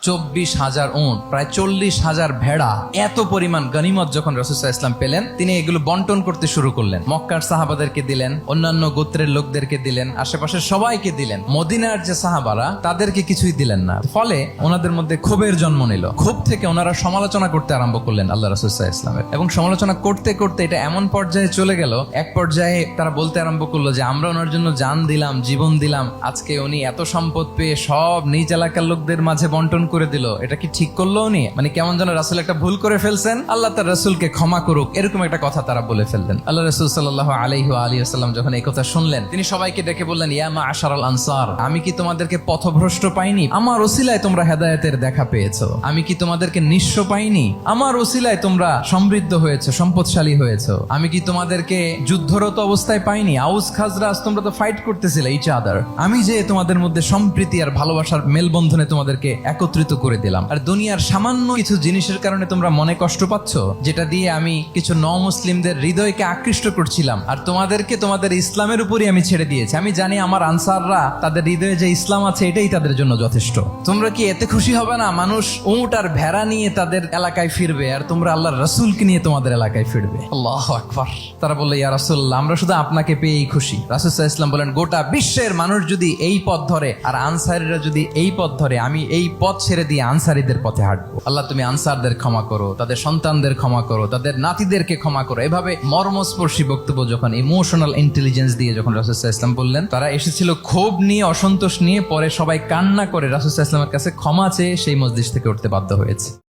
24,000 উট, প্রায় 40,000 ভেড়া, এত পরিমাণ গনিমত যখন রাসূল সাল্লাল্লাহু আলাইহি ওয়াসাল্লাম পেলেন, তিনি এগুলো বন্টন করতে শুরু করলেন। মক্কার সাহাবাদেরকে দিলেন, অন্যান্য গোত্রের লোকদেরকে দিলেন, আশেপাশের সবাইকে দিলেন। মদিনার যে সাহাবারা তাদেরকে কিছুই দিলেন না। ফলে ওনাদের মধ্যে ক্ষোভের জন্ম নিল। ক্ষোভ থেকে ওনারা সমালোচনা করতে আরম্ভ করলেন আল্লাহ রাসূল সাল্লাল্লাহু আলাইহি ওয়াসাল্লামের। এবং সমালোচনা করতে করতে এটা এমন পর্যায়ে চলে গেল, এক পর্যায়ে তারা বলতে আরম্ভ করলো যে আমরা ওনার জন্য জান দিলাম, জীবন দিলাম, আজকে উনি এত সম্পদ পেয়ে সব নিজ এলাকার লোকদের মাঝে বন্টন করে দিল, এটা কি ঠিক করলো উনি? মানে কেমন যেন রাসূল একটা ভুল করে ফেলছেন, আল্লাহ তার রাসূলকে ক্ষমা করুক, এরকম একটা কথা তারা বলে ফেললেন। আল্লাহ রাসূল সাল্লাল্লাহু আলাইহি ওয়া আলিহি ওয়াসাল্লাম যখন এই কথা শুনলেন, তিনি সবাইকে ডেকে বললেন, ইয়া মাআশারাল আনসার, আমি কি তোমাদেরকে পথভ্রষ্ট পাইনি? আমার ওসিলায় তোমরা হেদায়েতের দেখা পেয়েছো। আমি কি তোমাদেরকে নিঃস্ব পাইনি? আমার ওসিলায় তোমরা সমৃদ্ধ হয়েছো, সম্পদশালী হয়েছো। আমি কি তোমাদেরকে যুদ্ধরত অবস্থায় পাইনি? আউস খাজরাজ তোমরা তো ফাইট করতেছিলে ইচ আদার। আমি যে তোমাদের মধ্যে সম্প্রীতি আর ভালোবাসার মেলবন্ধনে তোমাদেরকে একত্রিত করে দিলাম। আর দুনিয়ার সামান্য কিছু জিনিসের কারণে তোমরা মনে কষ্ট পাচ্ছ, যেটা দিয়ে আমি কিছু মুসলিমদের হৃদয়কে আকৃষ্ট করছিলাম, আর তোমাদেরকে তোমাদের ইসলামের উপরই আমি ছেড়ে দিয়েছি। আমি জানি আমার আনসাররা তাদের হৃদয়ে যে ইসলাম আছে এটাই তাদের জন্য যথেষ্ট। তোমরা কি এতে খুশি হবে না? মানুষ উট আর ভেড়া নিয়ে তাদের এলাকায় ফিরবে, আর তোমরা আল্লাহর রাসূলকে নিয়ে তোমাদের এলাকায় ফিরবে। আল্লাহু আকবার। তারা বলল, ইয়া রাসূলুল্লাহ, আমরা শুধু আপনাকে পেয়েই খুশি। রাসূল সাল্লাল্লাহু আলাইহি ওয়াসাল্লাম বলেন, গোটা বিশ্বের মানুষ যদি এই পথ ধরে আর আনসারীরা যদি এই পথ ধরে, আমি এই পথ ছেড়ে দিয়ে আনসারীদের পথে হাঁটবো। আল্লাহ তুমি আনসারদের ক্ষমা করো, তাদের সন্তানদের ক্ষমা করো, তাদের নাতিদেরকে ক্ষমা করো। এভাবে মর্মস্পর্শী বক্তব্য যখন ইমোশনাল ইন্টেলিজেন্স দিয়ে যখন রাসূল সাল্লাল্লাহু আলাইহি ওয়াসাল্লাম বললেন, তারা এসেছিল ক্ষোভ নিয়ে, অসন্তোষ নিয়ে, পরে সবাই কান্না করে রাসূল সাল্লাল্লাহু আলাইহি ওয়াসাল্লামের কাছে ক্ষমা চেয়ে সেই মজলিস থেকে উঠতে বাধ্য হয়েছে।